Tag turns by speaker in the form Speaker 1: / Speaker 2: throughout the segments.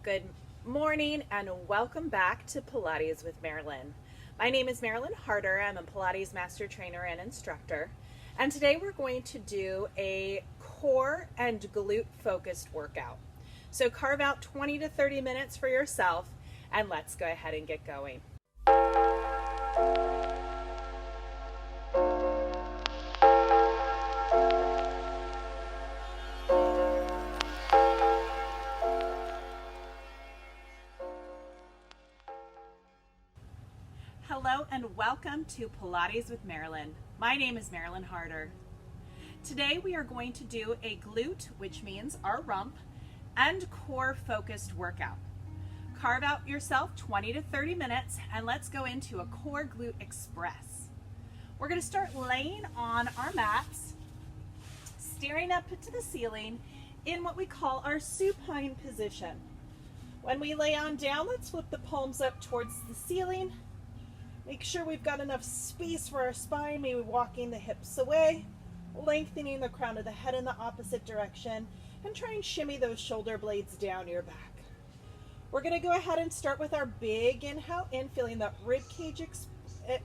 Speaker 1: Good morning and welcome back to Pilates with Marilyn. My name is Marilyn Harder. I'm a Pilates master trainer and instructor. And today we're going to do a core and glute focused workout. So carve out 20 to 30 minutes for yourself and let's go ahead and get going. Hello and welcome to Pilates with Marilyn. My name is Marilyn Harder. Today we are going to do a glute, which means our rump, and core focused workout. Carve out yourself 20 to 30 minutes and let's go into a core glute express. We're going to start laying on our mats, staring up to the ceiling in what we call our supine position. When we lay on down, let's flip the palms up towards the ceiling. Make sure we've got enough space for our spine, maybe walking the hips away, lengthening the crown of the head in the opposite direction, and try and shimmy those shoulder blades down your back. We're going to go ahead and start with our big inhale in, feeling that rib cage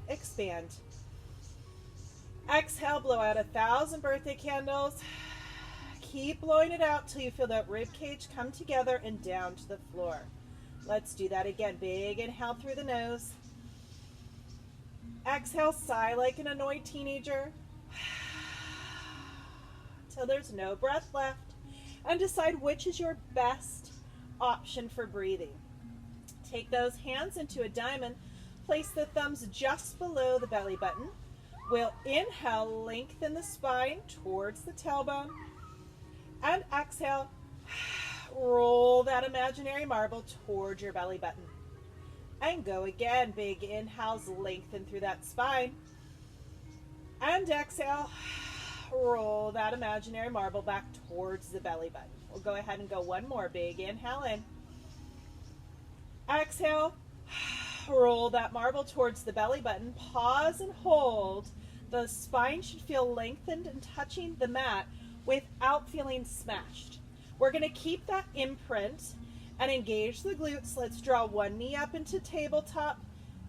Speaker 1: expand. Exhale, blow out 1,000 birthday candles. Keep blowing it out till you feel that rib cage come together and down to the floor. Let's do that again. Big inhale through the nose. Exhale, sigh like an annoyed teenager till there's no breath left, and decide which is your best option for breathing. Take those hands into a diamond, place the thumbs just below the belly button. We'll inhale, lengthen the spine towards the tailbone, and exhale, roll that imaginary marble towards your belly button. And go again. Big inhales, lengthen through that spine. And exhale, roll that imaginary marble back towards the belly button. We'll go ahead and go one more. Big inhale in. Exhale, roll that marble towards the belly button. Pause and hold. The spine should feel lengthened and touching the mat without feeling smashed. We're going to keep that imprint and engage the glutes. Let's draw one knee up into tabletop,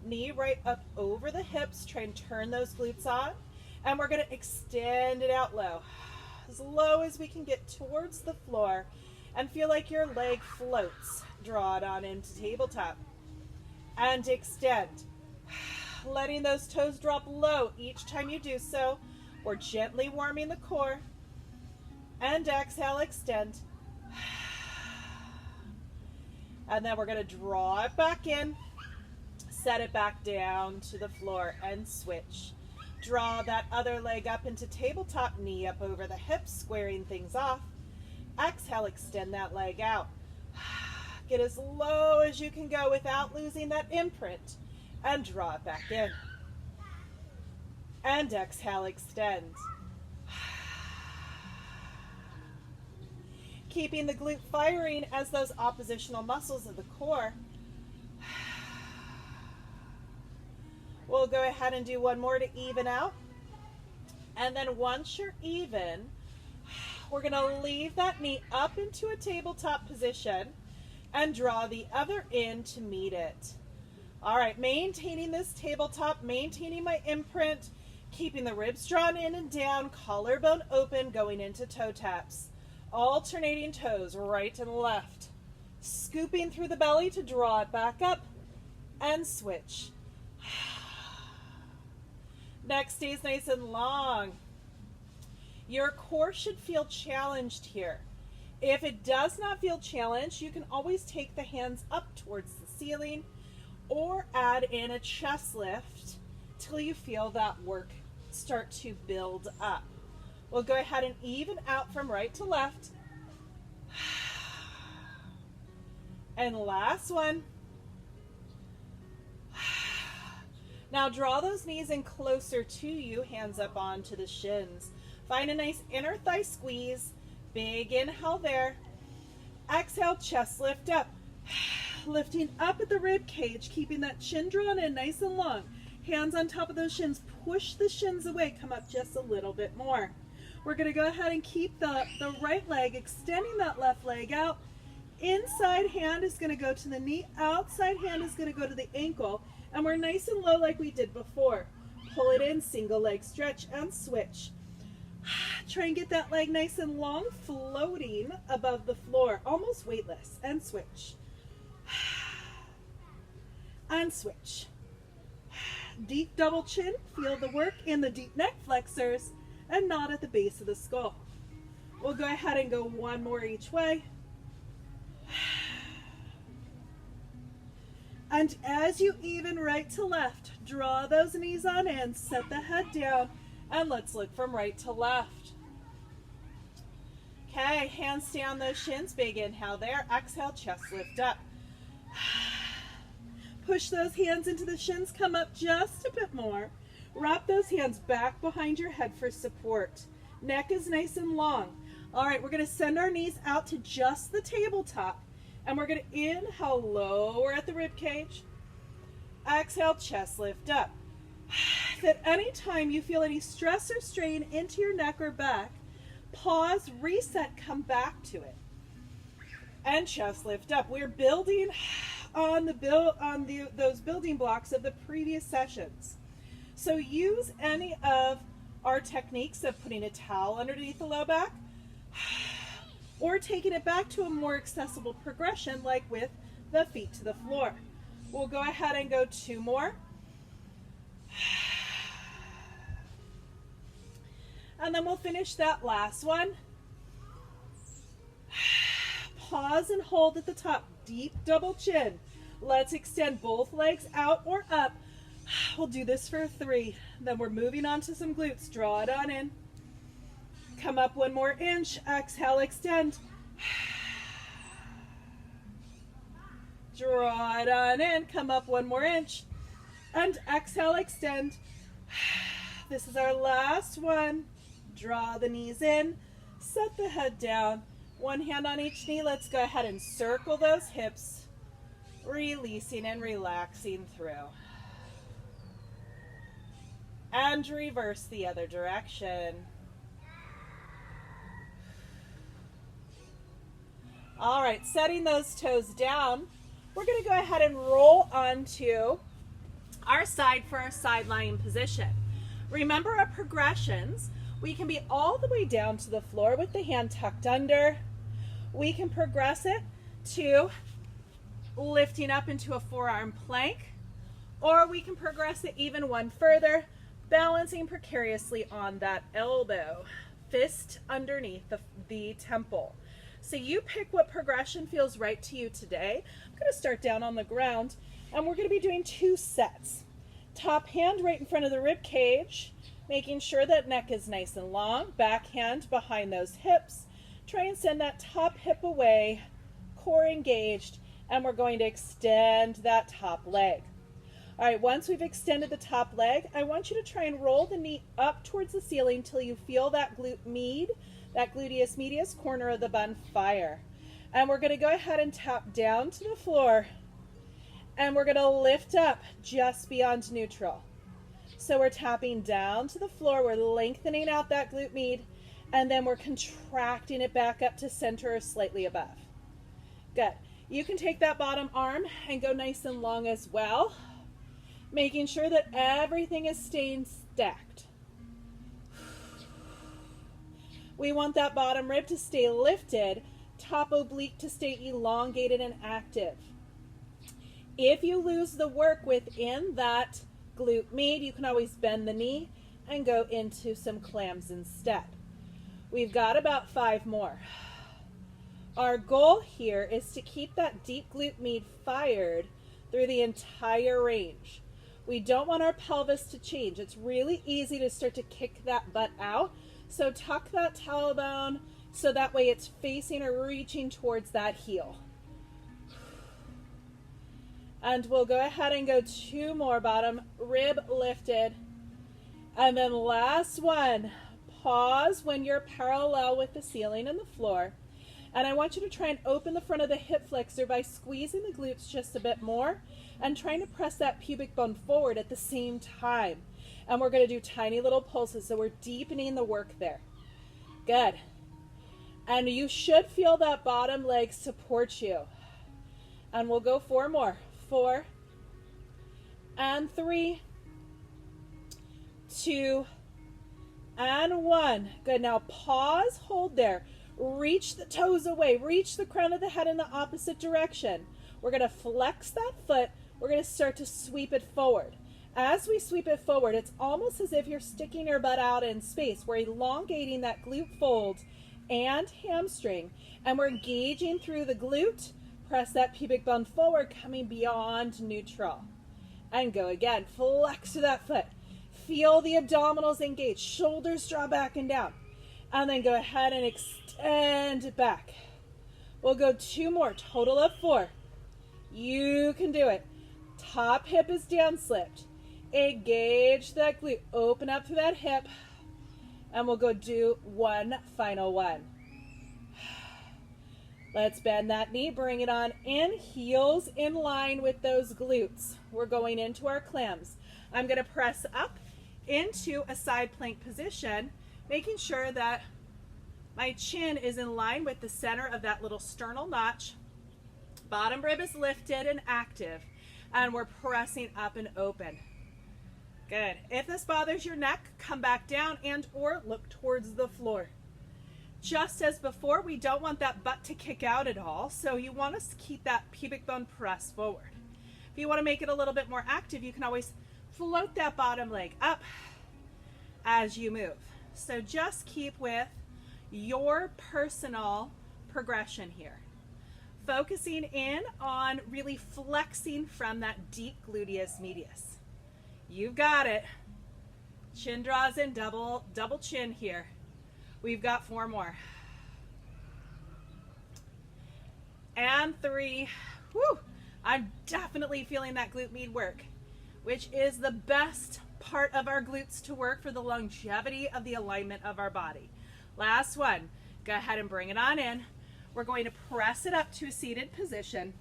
Speaker 1: knee right up over the hips. Try and turn those glutes on. And we're going to extend it out low as we can get towards the floor and feel like your leg floats. Draw it on into tabletop and extend. Letting those toes drop low each time you do so. We're gently warming the core. And exhale, extend. And then we're going to draw it back in, set it back down to the floor and switch. Draw that other leg up into tabletop, knee up over the hips, squaring things off. Exhale, extend that leg out. Get as low as you can go without losing that imprint and draw it back in. And exhale, extend. Keeping the glute firing as those oppositional muscles of the core. We'll go ahead and do one more to even out. And then once you're even, we're going to leave that knee up into a tabletop position and draw the other in to meet it. All right, maintaining this tabletop, maintaining my imprint, keeping the ribs drawn in and down, collarbone open, going into toe taps. Alternating toes, right and left. Scooping through the belly to draw it back up and switch. Neck stays nice and long. Your core should feel challenged here. If it does not feel challenged, you can always take the hands up towards the ceiling or add in a chest lift till you feel that work start to build up. We'll go ahead and even out from right to left. And last one. Now draw those knees in closer to you, hands up onto the shins. Find a nice inner thigh squeeze. Big inhale there. Exhale, chest lift up. Lifting up at the rib cage, keeping that chin drawn in nice and long. Hands on top of those shins. Push the shins away. Come up just a little bit more. We're going to go ahead and keep the right leg, extending that left leg out.
Speaker 2: inside hand is going to go to the knee, outside hand is going to go to the ankle, and we're nice and low like we did before. Pull it in, single leg stretch and switch. Try and get that leg nice and long, floating above the floor, almost weightless, and switch. And switch. Deep double chin, feel the work in the deep neck flexors and not at the base of the skull. We'll go ahead and go one more each way. And as you even right to left, draw those knees on in, set the head down, and let's look from right to left. Okay, hands stay on those shins, big inhale there, exhale, chest lift up. Push those hands into the shins, come up just a bit more. Wrap those hands back behind your head for support. Neck is nice and long. All right, we're gonna send our knees out to just the tabletop, and we're gonna inhale, lower at the rib cage. Exhale, chest lift up. If at any time you feel any stress or strain into your neck or back, pause, reset, come back to it. And chest lift up. We're building on those building blocks of the previous sessions. So use any of our techniques of putting a towel underneath the low back or taking it back to a more accessible progression like with the feet to the floor. We'll go ahead and go two more. And then we'll finish that last one. Pause and hold at the top, deep double chin. Let's extend both legs out or up. We'll do this for three. Then we're moving on to some glutes. Draw it on in. Come up one more inch. Exhale, extend. Draw it on in. Come up one more inch. And exhale, extend. This is our last one. Draw the knees in. Set the head down. One hand on each knee. Let's go ahead and circle those hips. Releasing and relaxing through. And reverse the other direction. All right, setting those toes down, we're going to go ahead and roll onto our side for our side lying position. Remember our progressions. We can be all the way down to the floor with the hand tucked under. We can progress it to lifting up into a forearm plank, or we can progress it even one further, balancing precariously on that elbow, fist underneath the temple. So you pick what progression feels right to you today. I'm going to start down on the ground, and we're going to be doing two sets. Top hand right in front of the rib cage, making sure that neck is nice and long, back hand behind those hips. Try and send that top hip away, core engaged, and we're going to extend that top leg. All right, once we've extended the top leg, I want you to try and roll the knee up towards the ceiling till you feel that glute med, that gluteus medius corner of the bun fire. And we're going to go ahead and tap down to the floor, and we're going to lift up just beyond neutral. So we're tapping down to the floor, we're lengthening out that glute med, and then we're contracting it back up to center or slightly above. Good. You can take that bottom arm and go nice and long as well, making sure that everything is staying stacked. We want that bottom rib to stay lifted, top oblique to stay elongated and active. If you lose the work within that glute med, you can always bend the knee and go into some clams instead. We've got about 5 more. Our goal here is to keep that deep glute med fired through the entire range. We don't want our pelvis to change. It's really easy to start to kick that butt out. So tuck that tailbone so that way it's facing or reaching towards that heel. And we'll go ahead and go 2 more, bottom rib lifted. And then last one, pause when you're parallel with the ceiling and the floor. And I want you to try and open the front of the hip flexor by squeezing the glutes just a bit more and trying to press that pubic bone forward at the same time. And we're going to do tiny little pulses, so we're deepening the work there. Good. And you should feel that bottom leg support you. And we'll go 4 more. 4 and 3, 2 and 1. Good. Now pause, hold there. Reach the toes away. Reach the crown of the head in the opposite direction. We're going to flex that foot. We're going to start to sweep it forward. As we sweep it forward, it's almost as if you're sticking your butt out in space. We're elongating that glute fold and hamstring, and we're engaging through the glute. Press that pubic bone forward, coming beyond neutral. And go again. Flex to that foot. Feel the abdominals engage. Shoulders draw back and down. And then go ahead and extend it back. We'll go 2 more. Total of 4. You can do it. Top hip is down slipped. Engage that glute. Open up through that hip. And we'll go do one final one. Let's bend that knee. Bring it on in. Heels in line with those glutes. We're going into our clams. I'm going to press up into a side plank position, making sure that my chin is in line with the center of that little sternal notch. Bottom rib is lifted and active, and we're pressing up and open. Good. If this bothers your neck, come back down and or look towards the floor. Just as before, we don't want that butt to kick out at all, so you want us to keep that pubic bone pressed forward. If you want to make it a little bit more active, you can always float that bottom leg up as you move. So just keep with your personal progression here. Focusing in on really flexing from that deep gluteus medius. You've got it. Chin draws in, double chin here. We've got 4 more. And 3. Whew. I'm definitely feeling that glute med work, which is the best part of our glutes to work for the longevity of the alignment of our body. Last one. Go ahead and bring it on in. We're going to press it up to a seated position,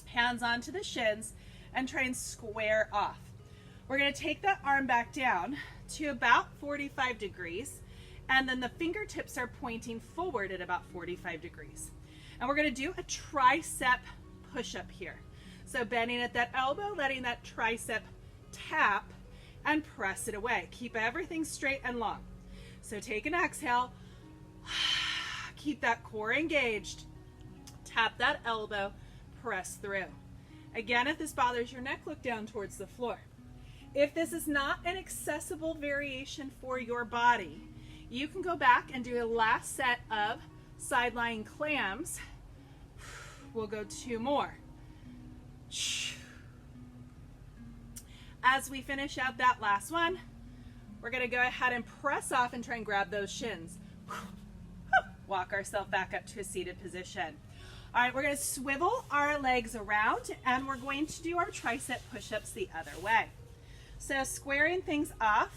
Speaker 2: hands onto the shins, and try and square off. We're going to take that arm back down to about 45 degrees, and then the fingertips are pointing forward at about 45 degrees. And we're going to do a tricep push-up here. So bending at that elbow, letting that tricep tap and press it away. Keep everything straight and long. So take an exhale. Keep that core engaged. Tap that elbow, press through. Again, if this bothers your neck, look down towards the floor. If this is not an accessible variation for your body, you can go back and do a last set of side lying clams. We'll go 2 more. As we finish out that last one, we're going to go ahead and press off and try and grab those shins. Walk ourselves back up to a seated position. All right, we're going to swivel our legs around, and we're going to do our tricep push-ups the other way. So squaring things off.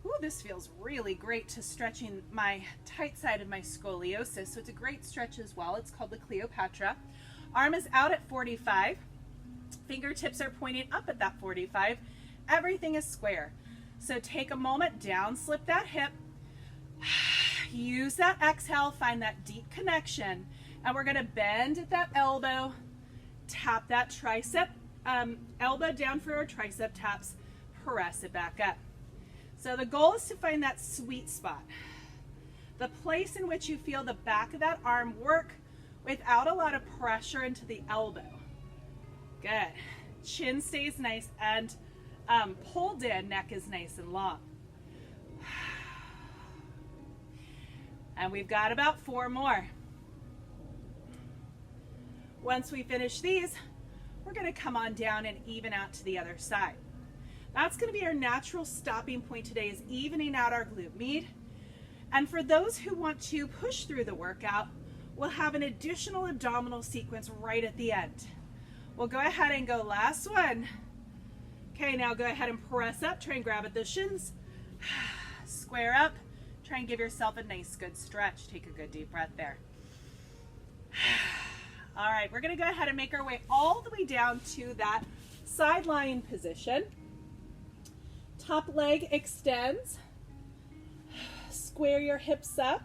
Speaker 2: Ooh, this feels really great to stretching my tight side of my scoliosis. So it's a great stretch as well. It's called the Cleopatra. Arm is out at 45. Fingertips are pointing up at that 45. Everything is square. So take a moment, down, slip that hip. Use that exhale, find that deep connection. And we're going to bend at that elbow, tap that tricep, elbow down for our tricep taps, press it back up. So the goal is to find that sweet spot, the place in which you feel the back of that arm work without a lot of pressure into the elbow. Good. Chin stays nice and pulled in, neck is nice and long. And we've got about 4 more. Once we finish these, we're going to come on down and even out to the other side. That's going to be our natural stopping point today, is evening out our glute med. And for those who want to push through the workout, we'll have an additional abdominal sequence right at the end. We'll go ahead and go last one. Okay, now go ahead and press up, try and grab at the shins. Square up, try and give yourself a nice good stretch. Take a good deep breath there. All right, we're going to go ahead and make our way all the way down to that side lying position. Top leg extends. Square your hips up.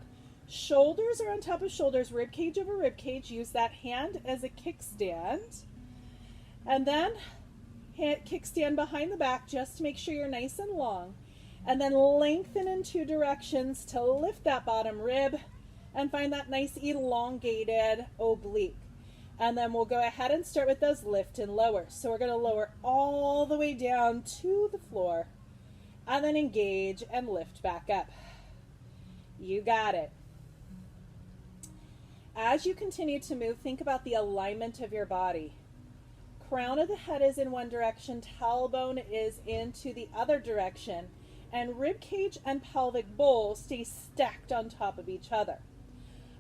Speaker 2: Shoulders are on top of shoulders, rib cage over rib cage. Use that hand as a kickstand. And then kickstand behind the back just to make sure you're nice and long. And then lengthen in two directions to lift that bottom rib and find that nice elongated oblique. And then we'll go ahead and start with those lift and lower. So we're going to lower all the way down to the floor and then engage and lift back up. You got it. As you continue to move, think about the alignment of your body. Crown of the head is in one direction, tailbone is into the other direction, and rib cage and pelvic bowl stay stacked on top of each other.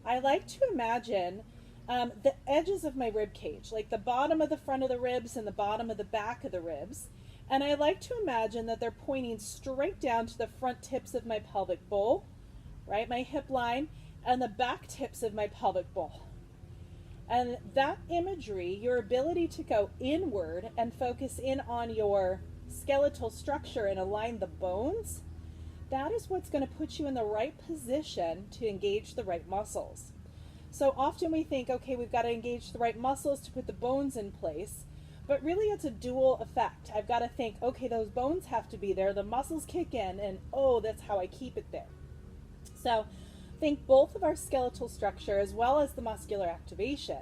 Speaker 2: I like to imagine the edges of my rib cage, like the bottom of the front of the ribs and the bottom of the back of the ribs, and I like to imagine that they're pointing straight down to the front tips of my pelvic bowl, right, my hip line, and the back tips of my pelvic bowl. And that imagery, your ability to go inward and focus in on your skeletal structure and align the bones, that is what's going to put you in the right position to engage the right muscles. So often we think, okay, we've got to engage the right muscles to put the bones in place, but really it's a dual effect. I've got to think, okay, those bones have to be there, the muscles kick in, and oh, that's how I keep it there. So think both of our skeletal structure as well as the muscular activation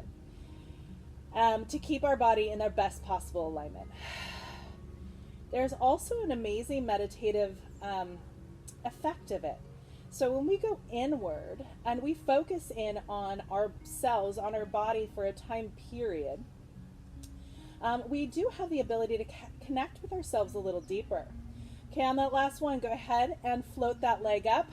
Speaker 2: to keep our body in their best possible alignment. There's also an amazing meditative effect of it. So when we go inward and we focus in on ourselves, on our body for a time period, we do have the ability to connect with ourselves a little deeper. Okay, on that last one, go ahead and float that leg up.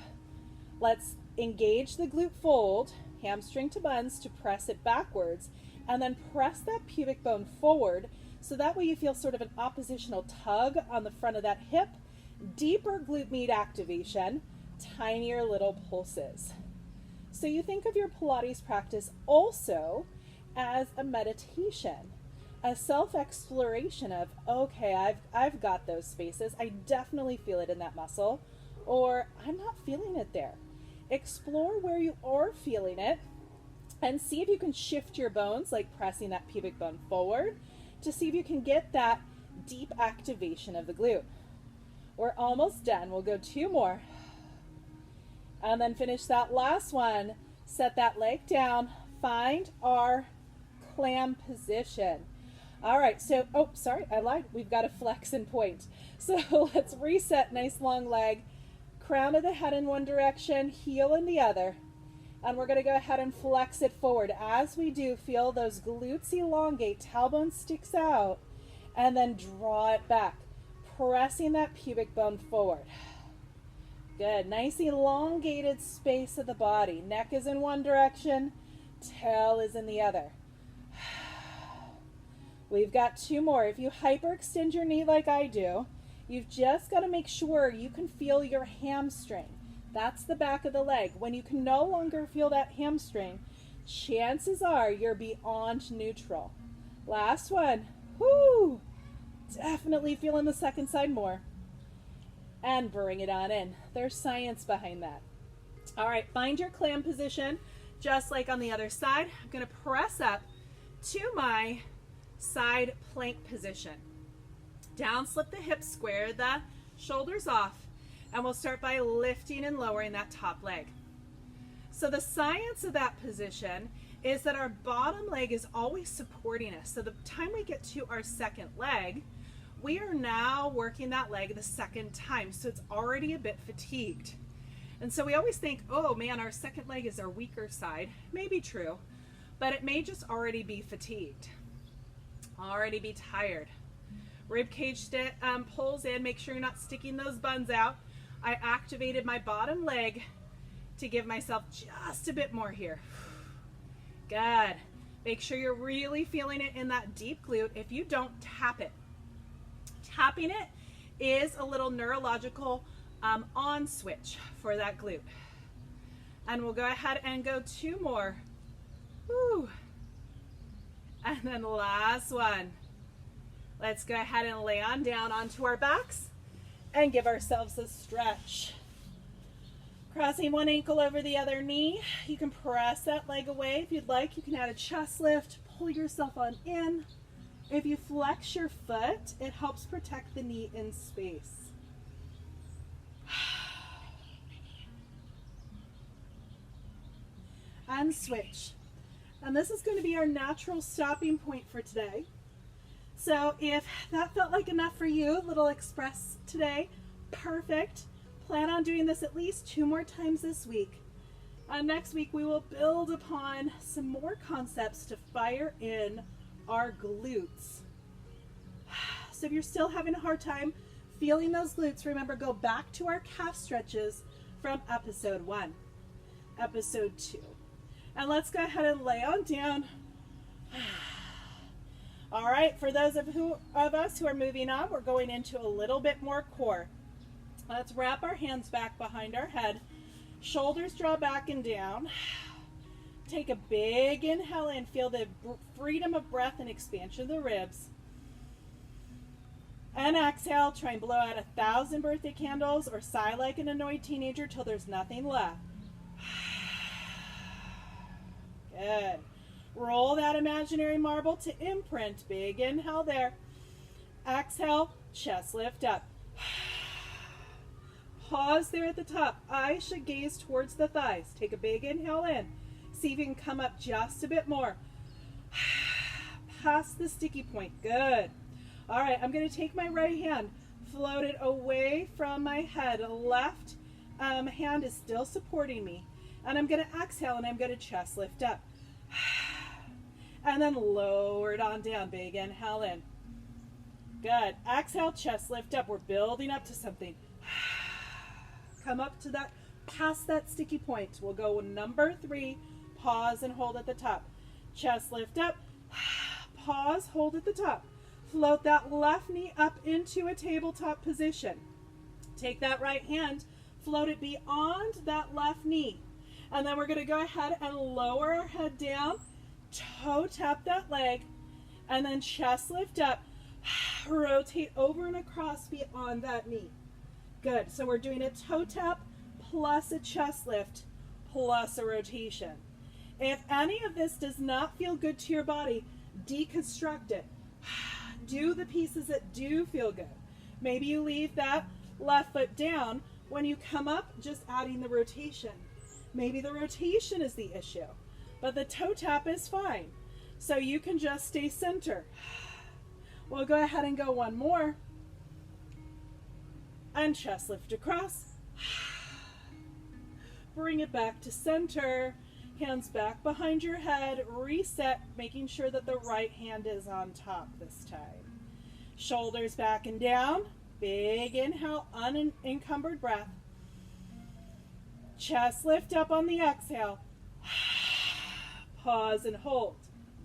Speaker 2: Let's engage the glute fold, hamstring to buns to press it backwards, and then press that pubic bone forward so that way you feel sort of an oppositional tug on the front of that hip, deeper glute med activation, tinier little pulses. So you think of your Pilates practice also as a meditation, a self-exploration of, okay, I've got those spaces, I definitely feel it in that muscle, or I'm not feeling it there. Explore where you are feeling it and see if you can shift your bones, like pressing that pubic bone forward, to see if you can get that deep activation of the glute. We're almost done. We'll go two more. And then finish that last one. Set that leg down. Find our clam position. All right, so, oh, sorry, I lied. We've got a flex and point. So let's reset. Nice long leg. Crown of the head in one direction, heel in the other. And we're going to go ahead and flex it forward. As we do, feel those glutes elongate, tailbone sticks out, and then draw it back, pressing that pubic bone forward. Good. Nice elongated space of the body. Neck is in one direction, tail is in the other. We've got two more. If you hyperextend your knee like I do, you've just got to make sure you can feel your hamstring. That's the back of the leg. When you can no longer feel that hamstring, chances are you're beyond neutral. Last one. Whoo! Definitely feeling the second side more. And bring it on in. There's science behind that. All right, find your clam position, just like on the other side. I'm going to press up to my side plank position. Down, slip the hips, square the shoulders off, and we'll start by lifting and lowering that top leg. So the science of that position is that our bottom leg is always supporting us. So the time we get to our second leg, we are now working that leg the second time, so it's already a bit fatigued. And so we always think, oh man, our second leg is our weaker side. May be true, but it may just already be fatigued, already be tired. Rib cage pulls in, make sure you're not sticking those buns out. I activated my bottom leg to give myself just a bit more here. Good. Make sure you're really feeling it in that deep glute. If you don't, tap it. Tapping it is a little neurological on switch for that glute. And we'll go ahead and go two more. Woo. And then the last one. Let's go ahead and lay on down onto our backs and give ourselves a stretch. Crossing one ankle over the other knee. You can press that leg away if you'd like. You can add a chest lift, pull yourself on in. If you flex your foot, it helps protect the knee in space. And switch. And this is going to be our natural stopping point for today. So if that felt like enough for you, little express today, perfect. Plan on doing this at least 2 more times this week. Next week we will build upon some more concepts to fire in our glutes. So if you're still having a hard time feeling those glutes, remember, go back to our calf stretches from episode 1, episode 2. And let's go ahead and lay on down. All right, for those of us who are moving on, we're going into a little bit more core. Let's wrap our hands back behind our head. Shoulders draw back and down. Take a big inhale in. Feel the freedom of breath and expansion of the ribs. And exhale. Try and blow out 1,000 birthday candles or sigh like an annoyed teenager till there's nothing left. Good. Roll that imaginary marble to imprint. Big inhale there. Exhale, chest lift up. Pause there at the top. Eyes should gaze towards the thighs. Take a big inhale in. See if you can come up just a bit more. Past the sticky point. Good. All right, I'm going to take my right hand, float it away from my head. Left hand is still supporting me. And I'm going to exhale and I'm going to chest lift up. And then lower it on down. Big inhale in. Good. Exhale, chest lift up. We're building up to something. Come up to that, past that sticky point. We'll go number 3. Pause and hold at the top. Chest lift up. Pause, hold at the top. Float that left knee up into a tabletop position. Take that right hand, float it beyond that left knee. And then we're going to go ahead and lower our head down, toe tap that leg, and then chest lift up, rotate over and across beyond that knee. Good. So we're doing a toe tap plus a chest lift plus a rotation. If any of this does not feel good to your body, deconstruct it. Do the pieces that do feel good. Maybe you leave that left foot down. When you come up, just adding the rotation. Maybe the rotation is the issue, but the toe tap is fine. So you can just stay center. We'll go ahead and go one more. And chest lift across. Bring it back to center. Hands back behind your head. Reset, making sure that the right hand is on top this time. Shoulders back and down. Big inhale, unencumbered breath. Chest lift up on the exhale. Pause and hold.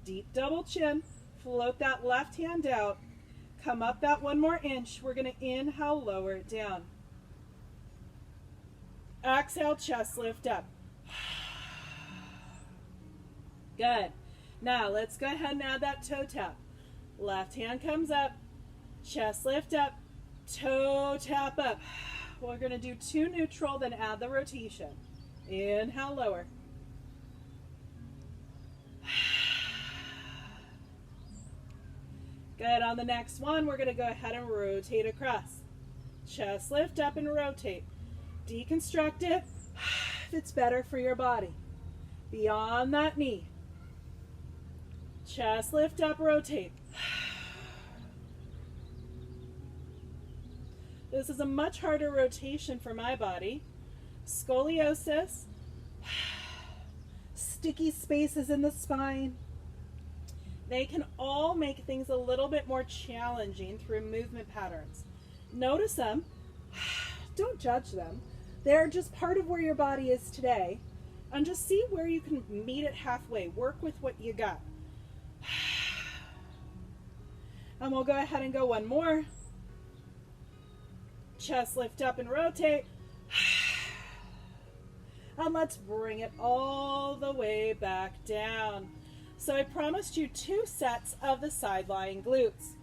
Speaker 2: Deep double chin. Float that left hand out. Come up that 1 more inch. We're going to inhale, lower it down. Exhale, chest lift up. Good. Now let's go ahead and add that toe tap. Left hand comes up. Chest lift up. Toe tap up. We're going to do 2 neutral, then add the rotation. Inhale, lower. Good. On the next one, we're going to go ahead and rotate across. Chest lift up and rotate. Deconstruct it if it's better for your body. Beyond that knee. Chest lift up, rotate. This is a much harder rotation for my body. Scoliosis, sticky spaces in the spine. They can all make things a little bit more challenging through movement patterns. Notice them. Don't judge them. They're just part of where your body is today. And just see where you can meet it halfway. Work with what you got. And we'll go ahead and go one more. Chest lift up and rotate. And let's bring it all the way back down. So I promised you 2 sets of the side lying glutes.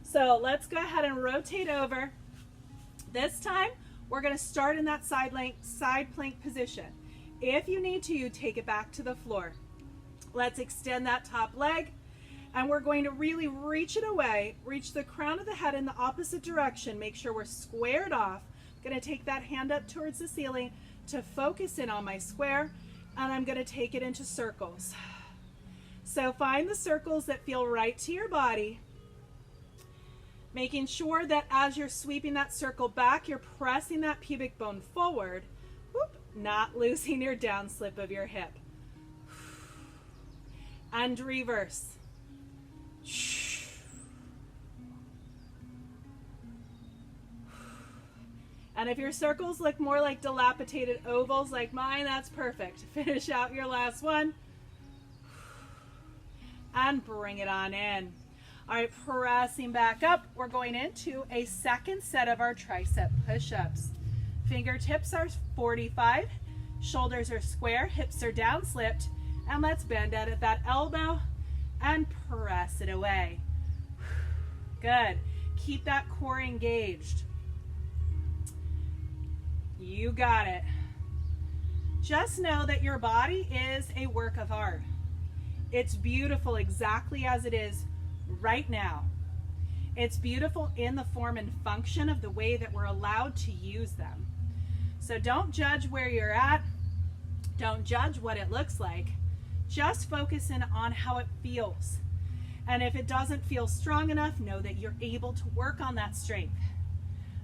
Speaker 2: So let's go ahead and rotate over. This time We're going to start in that side plank position. If you need to, you take it back to the floor. Let's extend that top leg, and we're going to really reach it away, reach the crown of the head in the opposite direction. Make sure we're squared off. I'm going to take that hand up towards the ceiling to focus in on my square, and I'm going to take it into circles. So find the circles that feel right to your body, making sure that as you're sweeping that circle back, you're pressing that pubic bone forward, whoop, not losing your down slip of your hip. And reverse. And if your circles look more like dilapidated ovals like mine, that's perfect. Finish out your last one. And bring it on in. All right, pressing back up. We're going into a second set of our tricep push-ups. Fingertips are 45, shoulders are square, hips are down slipped, and let's bend out at that elbow and press it away. Good. Keep that core engaged. You got it. Just know that your body is a work of art. It's beautiful exactly as it is right now. It's beautiful in the form and function of the way that we're allowed to use them. So don't judge where you're at. Don't judge what it looks like. Just focus in on how it feels. And if it doesn't feel strong enough, know that you're able to work on that strength.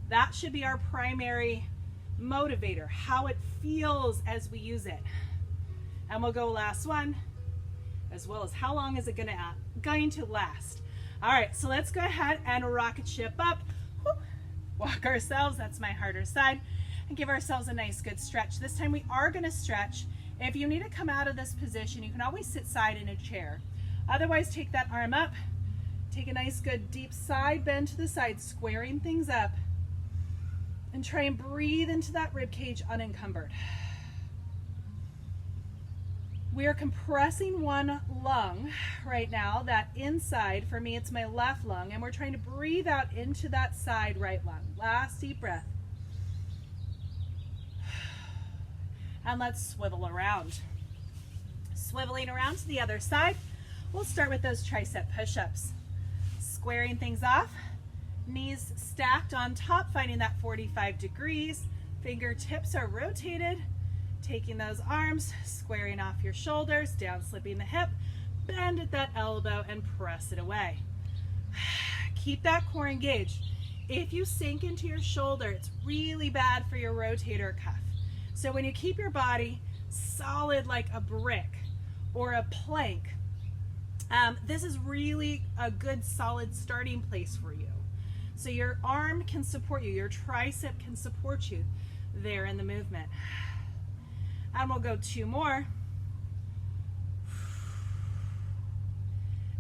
Speaker 2: That should be our primary motivator, how it feels as we use it. And we'll go last one, as well as how long is it going to last. All right, so let's go ahead and rocket ship up. Whoop. Walk ourselves, that's my harder side, and give ourselves a nice good stretch. This time we are going to stretch. If you need to come out of this position, you can always sit side in a chair. Otherwise, take that arm up, take a nice good deep side bend to the side, squaring things up, and try and breathe into that rib cage unencumbered. We are compressing one lung right now, that inside. For me, it's my left lung, and we're trying to breathe out into that side right lung. Last deep breath. And let's swivel around. Swiveling around to the other side, we'll start with those tricep push-ups. Squaring things off, knees stacked on top, finding that 45 degrees. Fingertips are rotated. Taking those arms, squaring off your shoulders, down slipping the hip, bend at that elbow and press it away. Keep that core engaged. If you sink into your shoulder, it's really bad for your rotator cuff. So when you keep your body solid like a brick or a plank, this is really a good solid starting place for you. So your arm can support you, your tricep can support you there in the movement. And we'll go two more.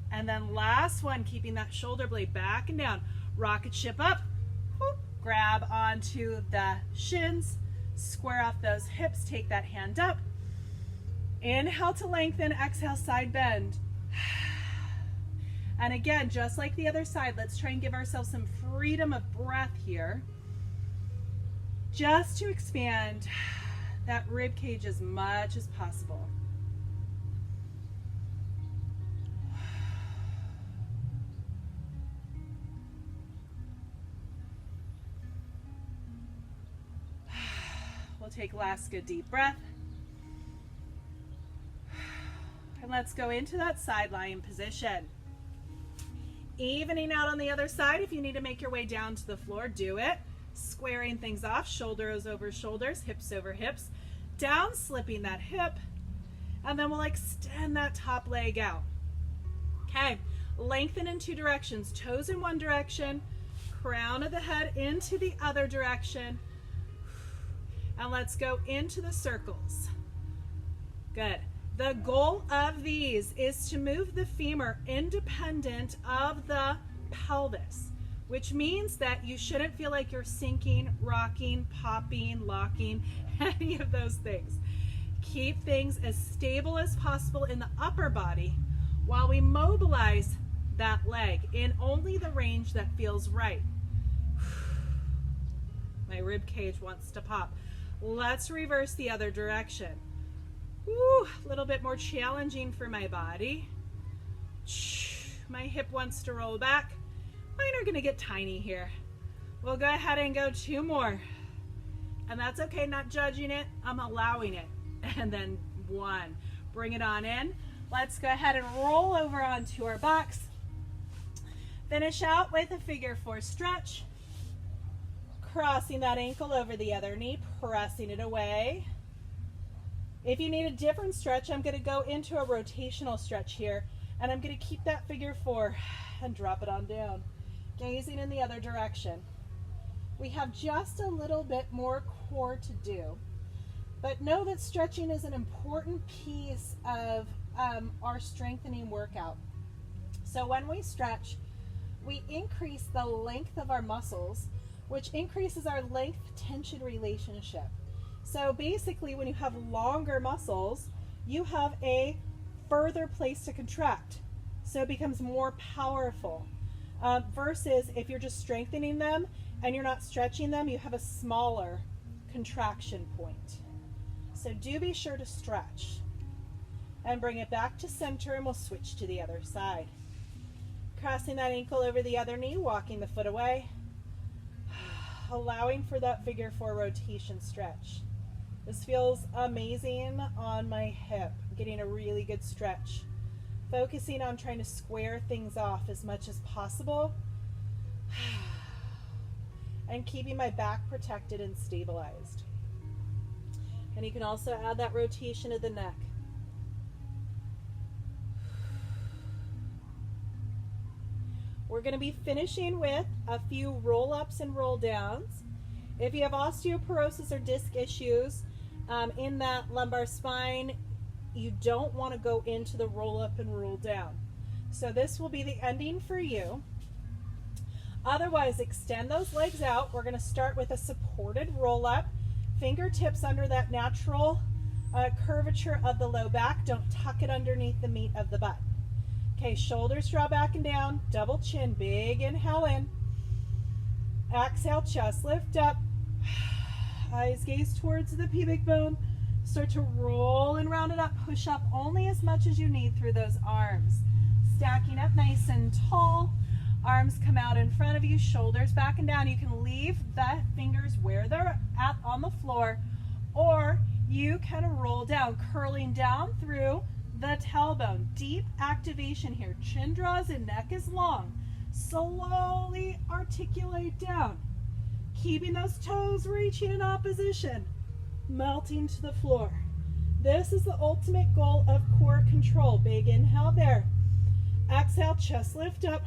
Speaker 2: And then last one, keeping that shoulder blade back and down. Rocket ship up, whoop, grab onto the shins, square off those hips, take that hand up. Inhale to lengthen, exhale, side bend. And again, just like the other side, let's try and give ourselves some freedom of breath here, just to expand that rib cage as much as possible. We'll take last good deep breath. And let's go into that side lying position. Evening out on the other side. If you need to make your way down to the floor, do it. Squaring things off, shoulders over shoulders, hips over hips, down slipping that hip, and then we'll extend that top leg out. Okay, lengthen in two directions, toes in one direction, crown of the head into the other direction, and let's go into the circles. Good. The goal of these is to move the femur independent of the pelvis, which means that you shouldn't feel like you're sinking, rocking, popping, locking, any of those things. Keep things as stable as possible in the upper body while we mobilize that leg in only the range that feels right. My rib cage wants to pop. Let's reverse the other direction. Woo, a little bit more challenging for my body. My hip wants to roll back. Mine are gonna get tiny here. We'll go ahead and go 2 more. And that's okay, not judging it, I'm allowing it. And then 1, bring it on in. Let's go ahead and roll over onto our backs. Finish out with a figure 4 stretch. Crossing that ankle over the other knee, pressing it away. If you need a different stretch, I'm going to go into a rotational stretch here, and I'm going to keep that figure 4 and drop it on down, gazing in the other direction. We have just a little bit more core to do, but know that stretching is an important piece of our strengthening workout. So when we stretch, we increase the length of our muscles, which increases our length-tension relationship. So basically, when you have longer muscles, you have a further place to contract. So it becomes more powerful. Versus if you're just strengthening them and you're not stretching them, you have a smaller contraction point. So do be sure to stretch. And bring it back to center, and we'll switch to the other side. Crossing that ankle over the other knee, walking the foot away. Allowing for that figure 4 rotation stretch. This feels amazing on my hip. I'm getting a really good stretch. Focusing on trying to square things off as much as possible. And keeping my back protected and stabilized. And you can also add that rotation of the neck. We're going to be finishing with a few roll-ups and roll-downs. If you have osteoporosis or disc issues in that lumbar spine, you don't want to go into the roll-up and roll-down. So this will be the ending for you. Otherwise, extend those legs out. We're going to start with a supported roll-up. Fingertips under that natural curvature of the low back. Don't tuck it underneath the meat of the butt. Okay, shoulders draw back and down, double chin, big inhale in. Exhale, chest lift up. Eyes gaze towards the pubic bone. Start to roll and round it up. Push up only as much as you need through those arms. Stacking up nice and tall. Arms come out in front of you, shoulders back and down. You can leave the fingers where they're at on the floor, or you can roll down, curling down through the tailbone. Deep activation here. Chin draws in, neck is long. Slowly articulate down. Keeping those toes reaching in opposition. Melting to the floor. This is the ultimate goal of core control. Big inhale there. Exhale, chest lift up.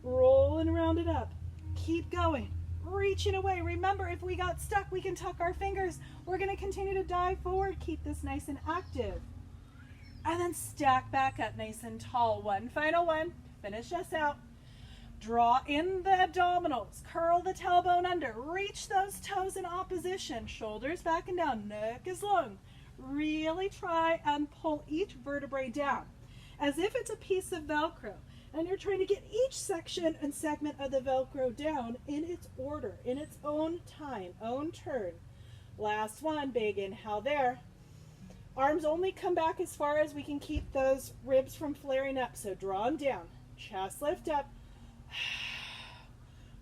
Speaker 2: Roll and round it up. Keep going. Reaching away. Remember, if we got stuck, we can tuck our fingers. We're going to continue to dive forward. Keep this nice and active. And then stack back up nice and tall. One final one. Finish us out. Draw in the abdominals. Curl the tailbone under. Reach those toes in opposition. Shoulders back and down. Neck is long. Really try and pull each vertebrae down as if it's a piece of Velcro. And you're trying to get each section and segment of the Velcro down in its order, in its own time, own turn. Last one. Big inhale there. Arms only come back as far as we can keep those ribs from flaring up. So draw them down. Chest lift up.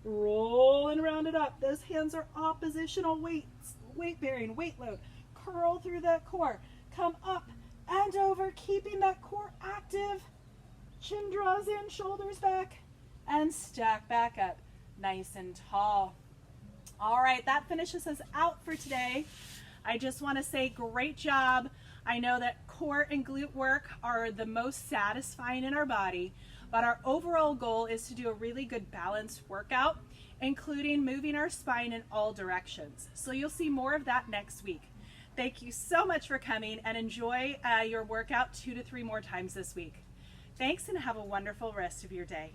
Speaker 2: Roll and round it up. Those hands are oppositional weights, weight bearing, weight load. Curl through that core. Come up and over, keeping that core active. Chin draws in, shoulders back, and stack back up nice and tall. All right, that finishes us out for today. I just want to say great job. I know that core and glute work are the most satisfying in our body, but our overall goal is to do a really good balanced workout, including moving our spine in all directions. So you'll see more of that next week. Thank you so much for coming, and enjoy your workout 2 to 3 more times this week. Thanks, and have a wonderful rest of your day.